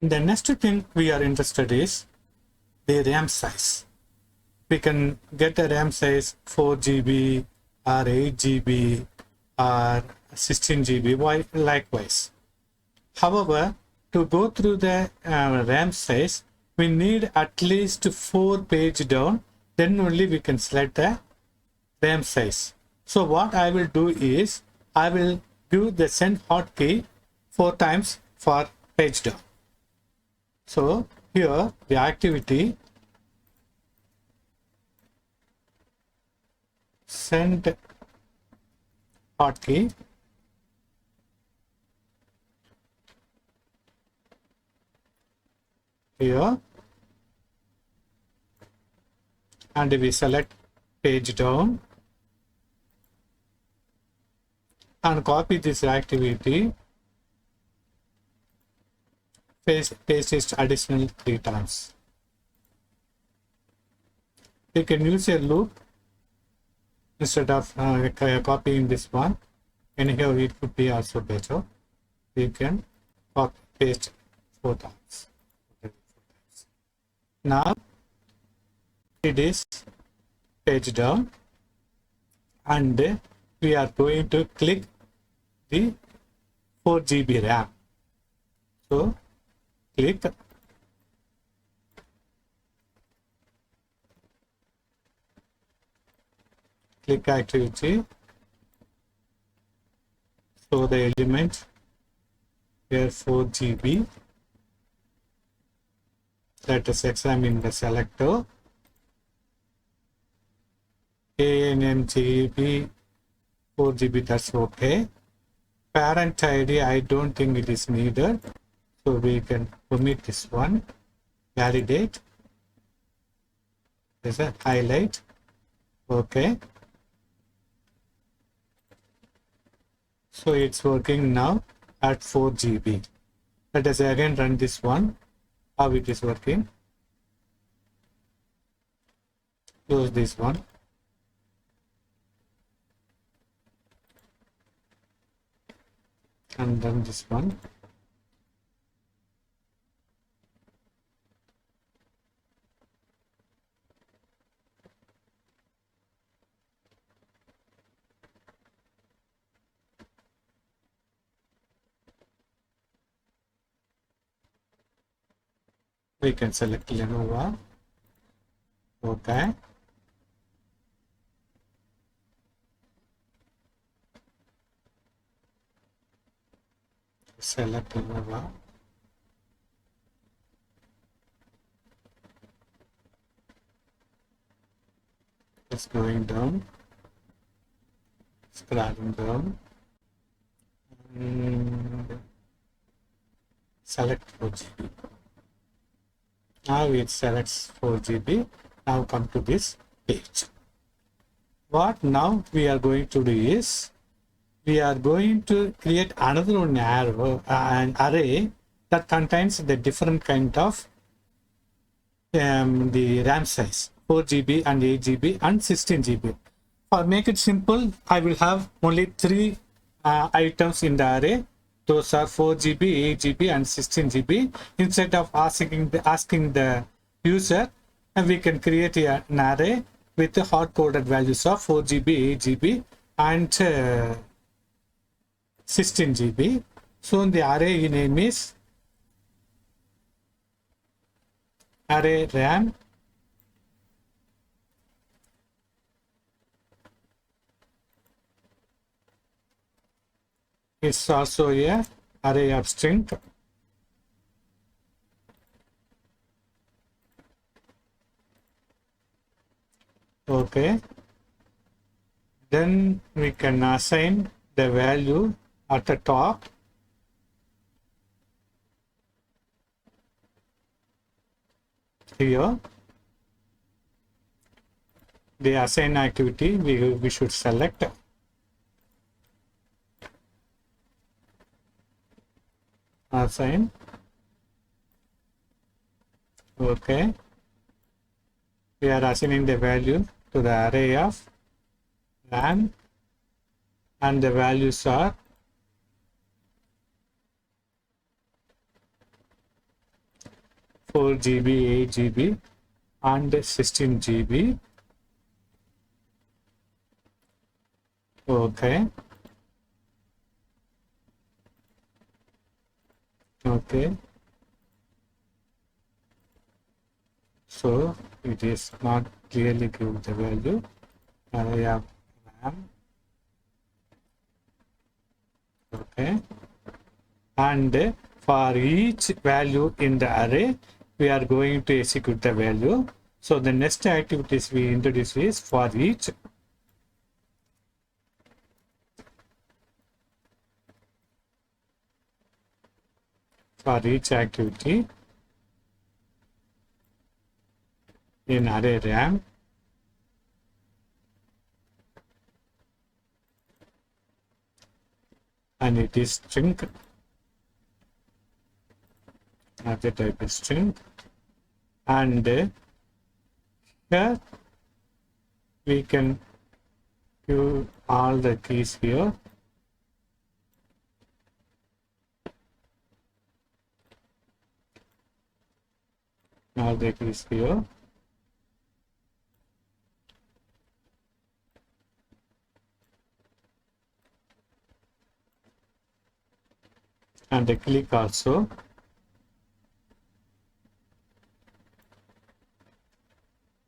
The next thing we are interested is the RAM size. We can get a RAM size 4 GB or 8 GB or 16 GB, likewise. However, to go through the RAM size, we need at least 4 page down, then only we can select the RAM size. So what I will do is, I will give the send hotkey 4 times for page down. So here the activity send hotkey here, and we select page down and copy this activity, paste it additional 3 times. You can use a loop instead of copying this one, and here it would be also better. You can copy paste 4 times. Now it is page down, and we are going to click the 4 GB RAM. So click, activity, so the element here 4 GB, let us examine the selector, ANMGB 4 GB, that's okay. Parent ID, I don't think it is needed, so we can omit this one. Validate, there's a highlight, okay. So it's working now at 4 GB. Let us again run this one, how it is working. Close this one. And run this one. We can select Lenovo. Okay. Select Lenovo. It's going down. Scrolling down. And select 4 GB. Now it selects 4 GB. Now come to this page. What now we are going to do is, we are going to create another one an array that contains the different kind of the RAM size, 4 GB and 8 GB and 16 GB. For make it simple, I will have only 3 items in the array. Those are 4 GB, 8 GB and 16 GB. Instead of asking the user, and we can create an array with the hard-coded values of 4 GB, 8 GB and 16 GB. So the array name is array RAM is also a array of string. Okay. Then we can assign the value at the top. Here, the assign activity, we should select assign. Okay. We are assigning the value to the array of RAM, and the values are 4 GB, 8 GB, and 16 GB. Okay. Okay. So it is not clearly give the value. Array of RAM. Okay. And for each value in the array, we are going to execute the value. So the next activities we introduce is for each activity in array RAM, and it is string, object type is string, and here we can give all the keys here. All the keys here. And the click also.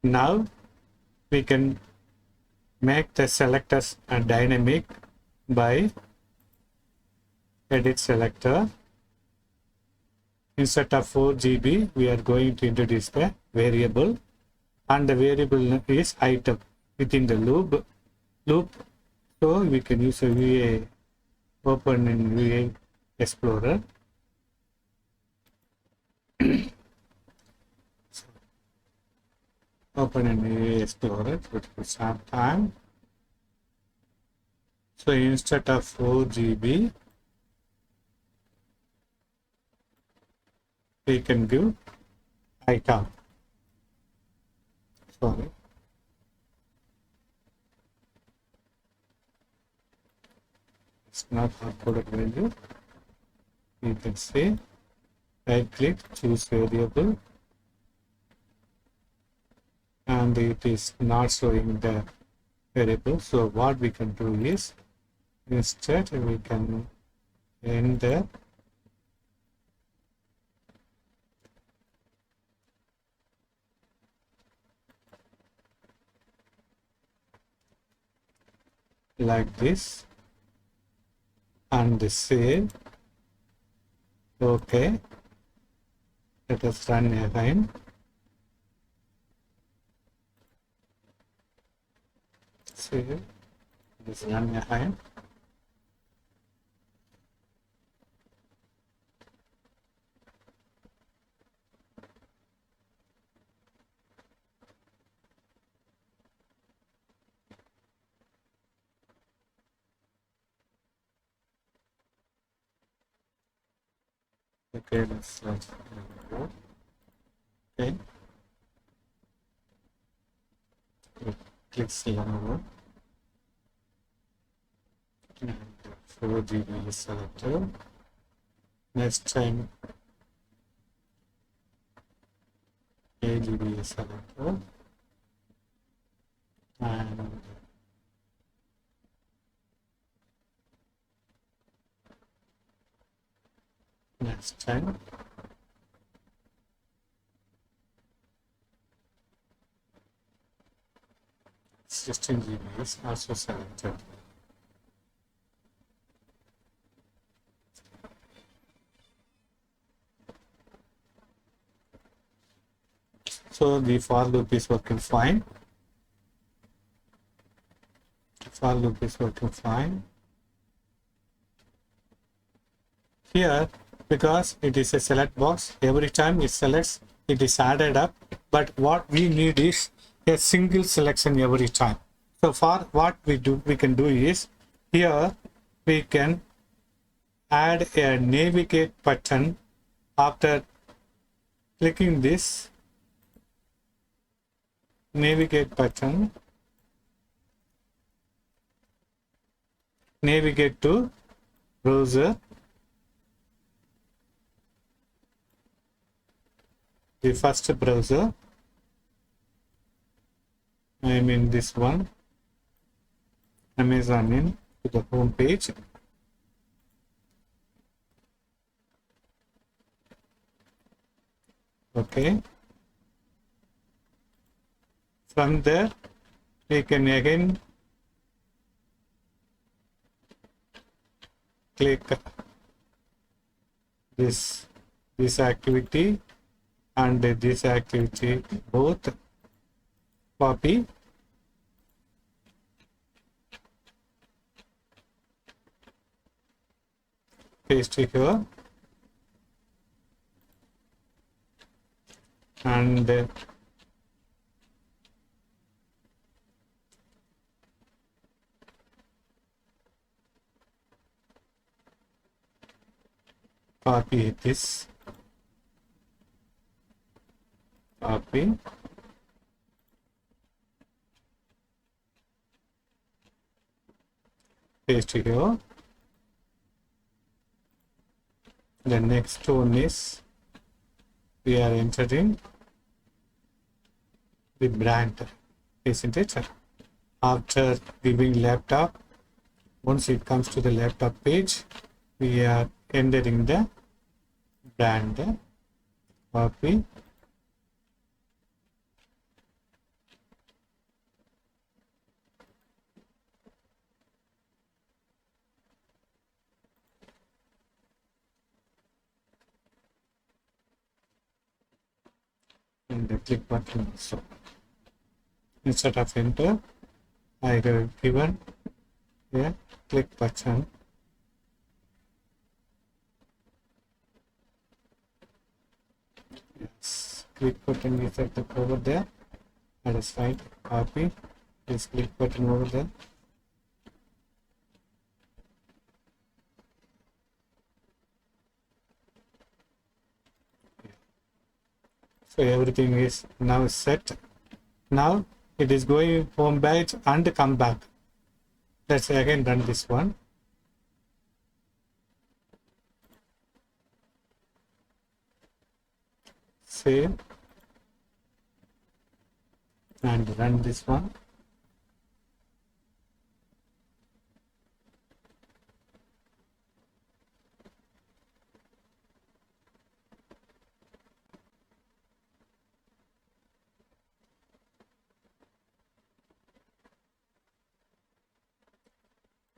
Now we can make the selectors dynamic by edit selector. Instead of 4 GB, we are going to introduce the variable, and the variable is item within the loop. So we can use a VA open in VA Explorer. Open in VA Explorer, it will start time. So instead of 4 GB, we can give item. Sorry. It's not outputted value. You can say right click, choose variable, and it is not showing the variable. So what we can do is, instead we can enter like this and save. Okay, let us run again. Save. Let's run again. Okay, let's go. Okay. Click Selector. 4 GB selector. Next time 8 GB selector. And next time 16 GB is also selected. So the for loop is working fine. For loop is working fine. Here, because it is a select box, every time it selects, it is added up. But what we need is a single selection every time. So for what we can do is, here we can add a navigate button. After clicking this navigate button, navigate to browser, the first browser. I mean this one, Amazon in to the home page. Okay. From there, we can again click this activity and this activity, both copy, paste here, and copy this, copy, paste here. The next one is we are entering the brand, isn't it? After giving laptop, once it comes to the laptop page, we are entering the brand, copy, and the click button also. Instead of enter, I have given a click button. Yes, click button is at the over there. That is right. Copy. This click button over there. So everything is now set. Now it is going home page and come back. Let's again run this one. Save and run this one.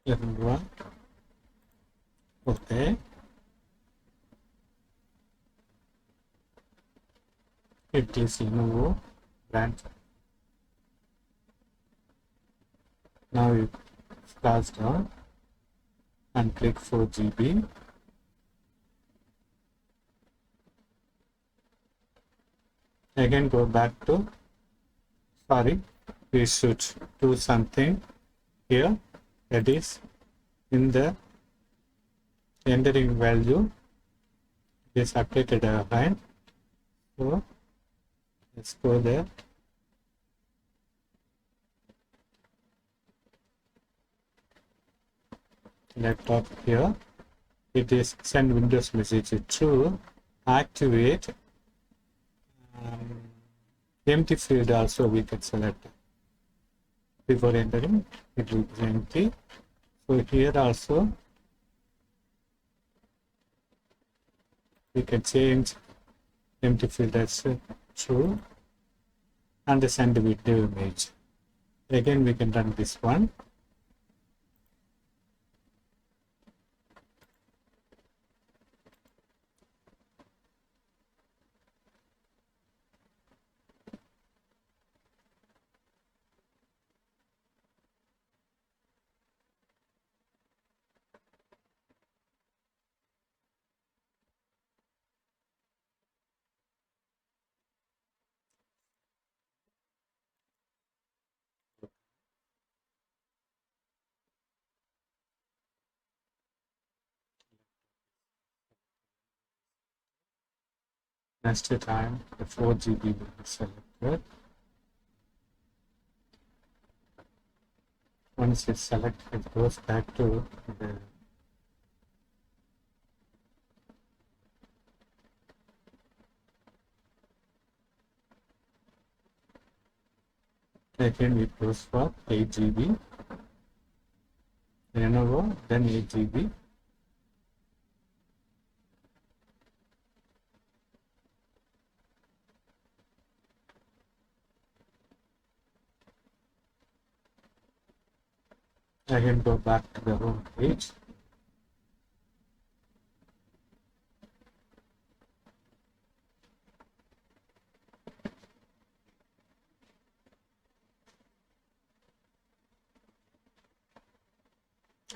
Level 1. Okay. It is Lenovo brand. Now you scroll down and click 4 GB. Again go back to, sorry, we should do something here, that is in the entering value is updated again. So let's go there. Laptop here. It is send Windows message to activate. Empty field also we can select. Before entering, it will be empty. So here also we can change empty field as true and send video image. Again we can run this one. Next time the 4 GB will be selected. Once it's selected, it goes back to the Again we close for 8 GB. Lenovo, then 8 GB. Again go back to the home page.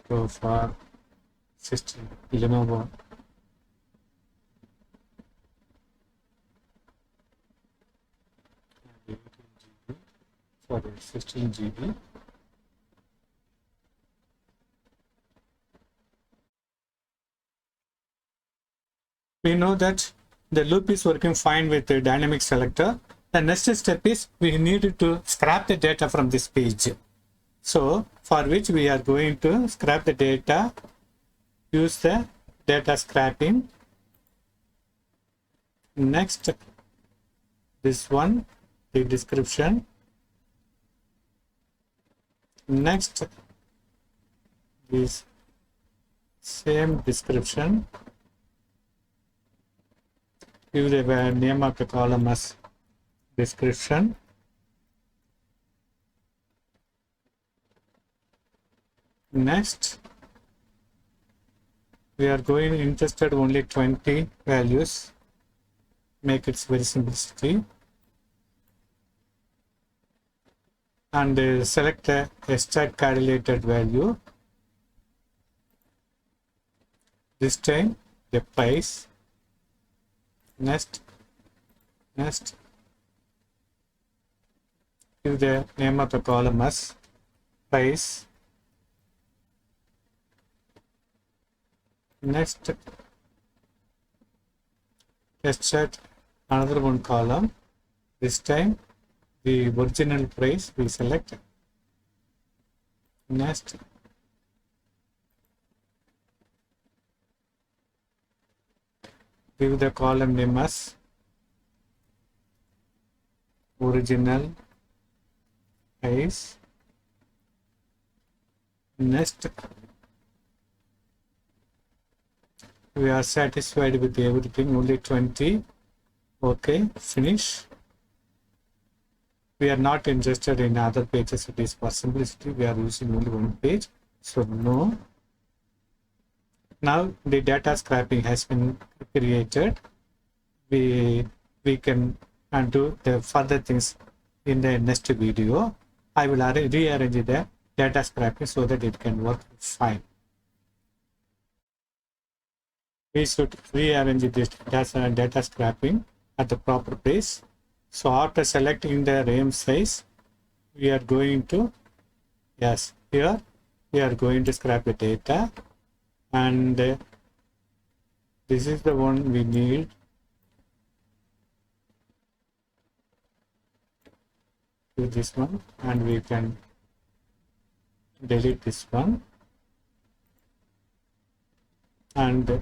Go for system Lenovo. Sorry, 16 GB. We know that the loop is working fine with the dynamic selector. The next step is we need to scrap the data from this page. So for which we are going to scrap the data, use the data scrapping. Next, this one, the description. Next, this same description. Give the name of the column as description. Next, we are going interested only 20 values. Make it very simplicity. And select a extract correlated value. This time the price. Next, give the name of the column as price. Next, extract another one column. This time the original price we select. Next, give the column name as original price. Next, we are satisfied with everything, only 20. Okay, finish. We are not interested in other pages. It is for simplicity. We are using only one page. So no. Now the data scrapping has been created. We can do the further things in the next video. I will rearrange the data scrapping so that it can work fine. We should rearrange this data scrapping at the proper place. So after selecting the RAM size, we are going to, yes, here we are going to scrap the data, and this is the one we need. Do this one, and we can delete this one, and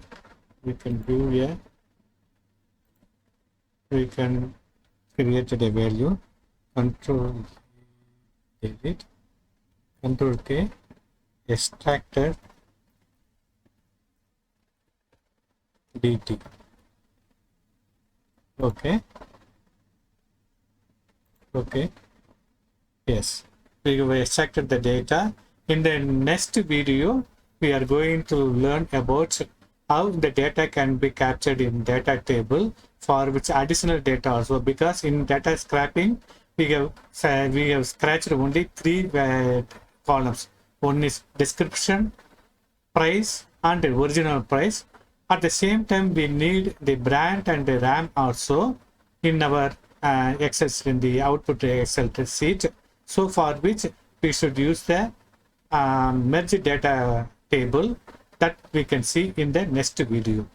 we can do a, we can create a value, control delete, control K, extracted DT. Okay. Okay. Yes. We have extracted the data. In the next video, we are going to learn about how the data can be captured in data table, for which additional data also, because in data scrapping we have scratched only 3 columns. One is description, price, and the original price. At the same time, we need the brand and the RAM also in our Excel, in the output Excel sheet. So for which we should use the merge data table that we can see in the next video.